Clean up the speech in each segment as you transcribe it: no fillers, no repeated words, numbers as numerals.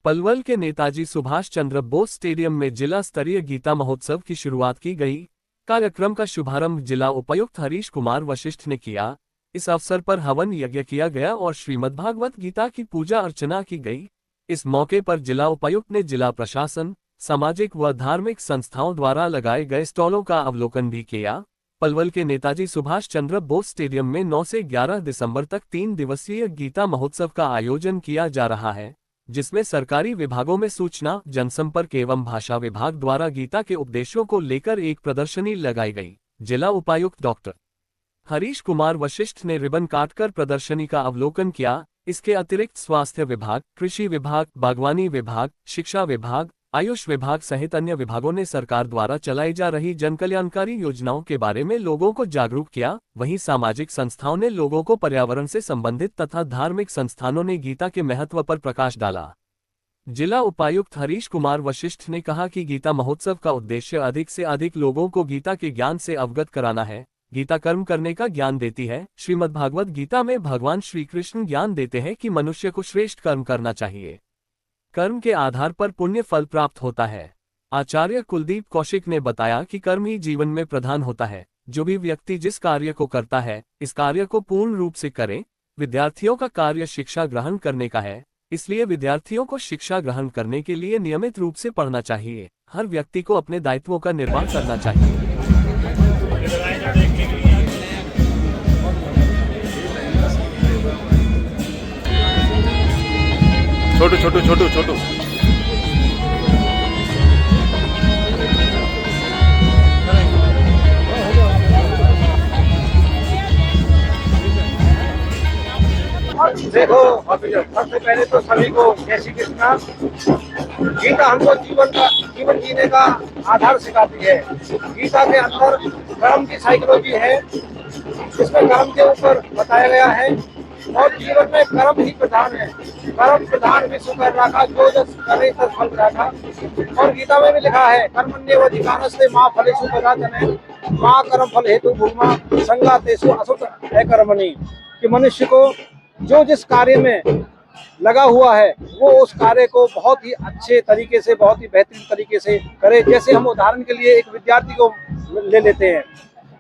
पलवल के नेताजी सुभाष चंद्र बोस स्टेडियम में जिला स्तरीय गीता महोत्सव की शुरुआत की गई। कार्यक्रम का शुभारंभ जिला उपायुक्त हरीश कुमार वशिष्ठ ने किया। इस अवसर पर हवन यज्ञ किया गया और श्रीमद्भागवत गीता की पूजा अर्चना की गई। इस मौके पर जिला उपायुक्त ने जिला प्रशासन, सामाजिक व धार्मिक संस्थाओं द्वारा लगाए गए स्टॉलों का अवलोकन भी किया। पलवल के नेताजी सुभाष चंद्र बोस स्टेडियम में 9 से 11 दिसंबर तक 3 दिवसीय गीता महोत्सव का आयोजन किया जा रहा है, जिसमें सरकारी विभागों में सूचना, जनसंपर्क एवं भाषा विभाग द्वारा गीता के उपदेशों को लेकर एक प्रदर्शनी लगाई गई। जिला उपायुक्त डॉक्टर हरीश कुमार वशिष्ठ ने रिबन काटकर प्रदर्शनी का अवलोकन किया। इसके अतिरिक्त स्वास्थ्य विभाग, कृषि विभाग, बागवानी विभाग, शिक्षा विभाग, आयुष विभाग सहित अन्य विभागों ने सरकार द्वारा चलाई जा रही जनकल्याणकारी योजनाओं के बारे में लोगों को जागरूक किया। वहीं सामाजिक संस्थाओं ने लोगों को पर्यावरण से संबंधित तथा धार्मिक संस्थानों ने गीता के महत्व पर प्रकाश डाला। जिला उपायुक्त हरीश कुमार वशिष्ठ ने कहा कि गीता महोत्सव का उद्देश्य अधिक से अधिक लोगों को गीता के ज्ञान से अवगत कराना है। गीता कर्म करने का ज्ञान देती है। श्रीमद्भागवत गीता में भगवान श्री कृष्ण ज्ञान देते हैं कि मनुष्य को श्रेष्ठ कर्म करना चाहिए। कर्म के आधार पर पुण्य फल प्राप्त होता है। आचार्य कुलदीप कौशिक ने बताया कि कर्म ही जीवन में प्रधान होता है। जो भी व्यक्ति जिस कार्य को करता है, इस कार्य को पूर्ण रूप से करे। विद्यार्थियों का कार्य शिक्षा ग्रहण करने का है, इसलिए विद्यार्थियों को शिक्षा ग्रहण करने के लिए नियमित रूप से पढ़ना चाहिए। हर व्यक्ति को अपने दायित्वों का निर्वाह करना चाहिए। छोटू छोटू छोटू छोटू देखो, सबसे पहले तो सभी को जय श्री कृष्ण। गीता हमको जीवन जीने का आधार सिखाती है। गीता के अंदर कर्म की साइकोलॉजी है, इसमें कर्म के ऊपर बताया गया है और जीवन में कर्म ही प्रधान है। कर्म प्रधान विश्व कर रखा, जो जस करे तस फल रखा। और गीता में भी लिखा है, कर्मण्येवाधिकारस्ते मा फलेषु कदाचन मा कर्म फल हेतु भूमा संगा तेषु असुत अकर्मणि। कि मनुष्य को जो जिस कार्य में लगा हुआ है वो उस कार्य को बहुत ही अच्छे तरीके से, बहुत ही बेहतरीन तरीके से करे। जैसे हम उदाहरण के लिए एक विद्यार्थी को ले लेते हैं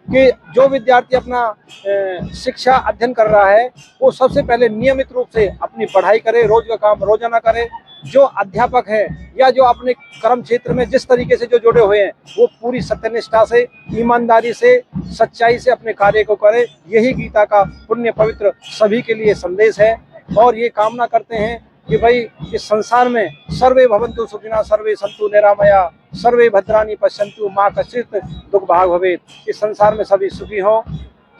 कि जो विद्यार्थी अपना शिक्षा अध्ययन कर रहा है वो सबसे पहले नियमित रूप से अपनी पढ़ाई करे, रोज का काम रोजाना करे। जो अध्यापक है या जो अपने कर्म क्षेत्र में जिस तरीके से जो जुड़े हुए हैं वो पूरी सत्यनिष्ठा से, ईमानदारी से, सच्चाई से अपने कार्य को करे। यही गीता का पुण्य पवित्र सभी के लिए संदेश है। और ये कामना करते हैं कि भाई इस संसार में सर्वे भवन्तु सुखिनः, सर्वे सन्तु निरामया, सर्वे भद्राणि पश्यन्तु मा कश्चित् दुःख भाग् भवेत्। इस संसार में सभी सुखी हों,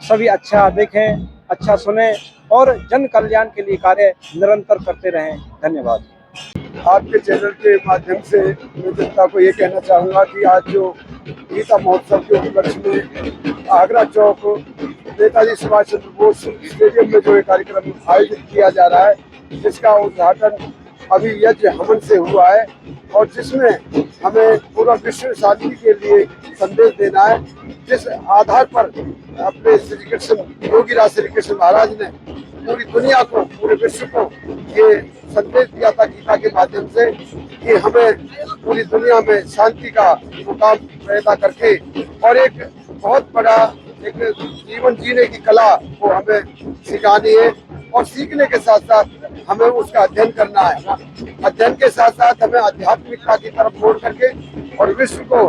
सभी अच्छा देखें, अच्छा सुने और जन कल्याण के लिए कार्य निरंतर करते रहें। धन्यवाद। आपके चैनल के माध्यम से मैं जनता को ये कहना चाहूँगा कि आज जो गीता महोत्सव के उपलक्ष्य में आगरा चौक नेताजी सुभाष चंद्र बोस स्टेडियम में जो ये कार्यक्रम आयोजित किया जा रहा है, जिसका उद्घाटन अभी यज्ञ हवन से हुआ है और जिसमें हमें पूरा विश्व शांति के लिए संदेश देना है, जिस आधार पर अपने श्री कृष्ण योगीराज श्री कृष्ण महाराज ने पूरी दुनिया को, पूरे विश्व को ये संदेश दिया था गीता के माध्यम से कि हमें पूरी दुनिया में शांति का मुकाम पैदा करके और एक बहुत बड़ा एक जीवन जीने की कला को हमें सिखानी है। और सीखने के साथ साथ हमें उसका अध्ययन करना है। अध्ययन के साथ साथ हमें आध्यात्मिकता की तरफ मोड़ करके और विश्व को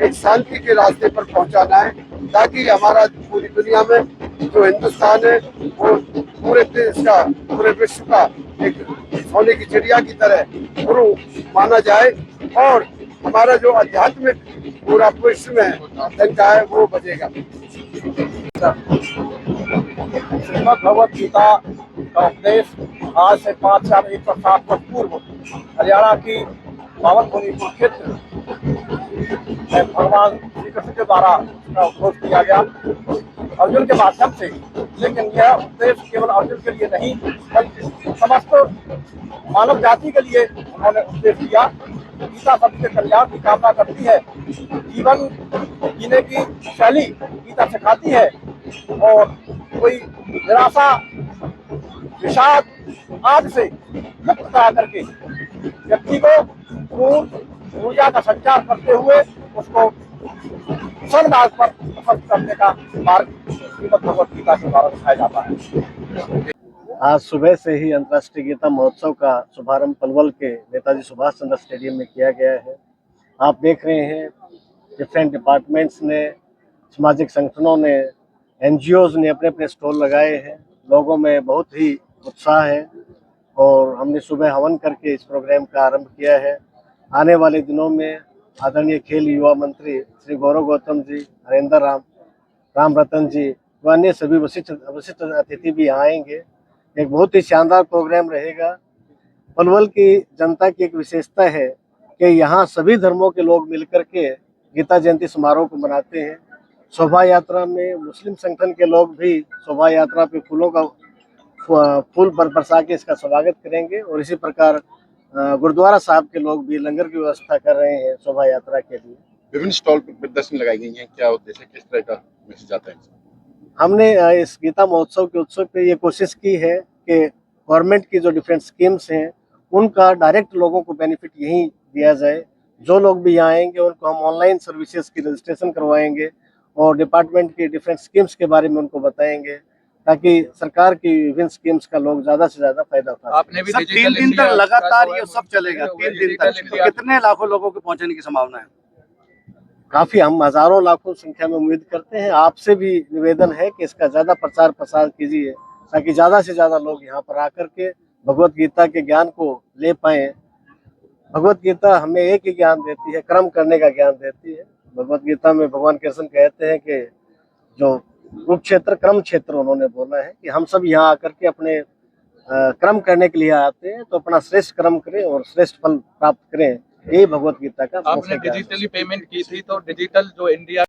एक शांति के रास्ते पर पहुंचाना है, ताकि हमारा पूरी दुनिया में जो हिंदुस्तान है वो पूरे देश का, पूरे विश्व का एक सोने की चिड़िया की तरह गुरु माना जाए और हमारा जो आध्यात्मिक पूरा विश्व में अध्ययन का है वो बचेगा। श्रीमद् भगवत गीता का उपदेश आज से 5,160 वर्ष पूर्व हरियाणा की पावन भूमि कुरुक्षेत्र में भगवान श्री कृष्ण के द्वारा इसका उपदेश किया गया अर्जुन के माध्यम से। लेकिन यह उपदेश केवल अर्जुन के लिए नहीं बल्कि समस्त मानव जाति के लिए उन्होंने उपदेश दिया। गीता सबके कल्याण की कामना करती है। जीवन जीने की शैली गीता सिखाती है और कोई निराशा, विषाद आदि से मुक्त करा करके व्यक्ति को खून ऊर्जा का संचार करते हुए उसको सन्मार्ग पर सफल करने का मार्ग श्रीमद् भगवत गीता के द्वारा दिखाया जाता है। आज सुबह से ही अंतर्राष्ट्रीय गीता महोत्सव का शुभारंभ पलवल के नेताजी सुभाष चंद्र स्टेडियम में किया गया है। आप देख रहे हैं डिफरेंट डिपार्टमेंट्स ने, सामाजिक संगठनों ने, एनजीओज ने अपने अपने स्टॉल लगाए हैं। लोगों में बहुत ही उत्साह है और हमने सुबह हवन करके इस प्रोग्राम का आरंभ किया है। आने वाले दिनों में आदरणीय खेल युवा मंत्री श्री गौरव गौतम जी, हरेंद्र राम रतन जी व अन्य सभी वरिष्ठ अतिथि भी यहाँ आएंगे। एक बहुत ही शानदार प्रोग्राम रहेगा। पलवल की जनता की एक विशेषता है कि यहाँ सभी धर्मों के लोग मिलकर के गीता जयंती समारोह को मनाते हैं। शोभा यात्रा में मुस्लिम संगठन के लोग भी शोभा यात्रा पे फूल बरसा के इसका स्वागत करेंगे और इसी प्रकार गुरुद्वारा साहब के लोग भी लंगर की व्यवस्था कर रहे हैं शोभा यात्रा के लिए। विभिन्न स्टॉल पर प्रदर्शनी लगाई गई हैं, क्या उद्देश्य, किस तरह का मैसेज आता है? हमने इस गीता महोत्सव के उत्सव पे ये कोशिश की है कि गवर्नमेंट की जो डिफरेंट स्कीम्स हैं उनका डायरेक्ट लोगों को बेनिफिट यहीं दिया जाए। जो लोग भी यहाँ आएंगे उनको हम ऑनलाइन सर्विसेज की रजिस्ट्रेशन करवाएंगे और डिपार्टमेंट की डिफरेंट स्कीम्स के बारे में उनको बताएंगे ताकि सरकार की विभिन्न स्कीम्स का लोग ज्यादा से ज्यादा फायदा उठा सकें। आपने भी 3 दिन तक लगातार ये सब चलेगा, 3 दिन तक, तो कितने लाखों लोगों को पहुंचने की संभावना है? काफी, हम हजारों लाखों संख्या में उम्मीद करते हैं। आपसे भी निवेदन है कि इसका ज्यादा प्रचार प्रसार कीजिए ताकि ज्यादा से ज्यादा लोग यहाँ पर आकर के भगवत गीता के ज्ञान को ले पाए। भगवत गीता हमें एक ही ज्ञान देती है, कर्म करने का ज्ञान देती है। भगवत गीता में भगवान कृष्ण कहते हैं कि जो कुरुक्षेत्र कर्म क्षेत्र उन्होंने बोला है कि हम सब यहाँ आकर के अपने कर्म करने के लिए आते हैं, तो अपना श्रेष्ठ कर्म करें और श्रेष्ठ फल प्राप्त करें। यही भगवत गीता का आपने डिजिटली पेमेंट की थी, तो डिजिटल जो इंडिया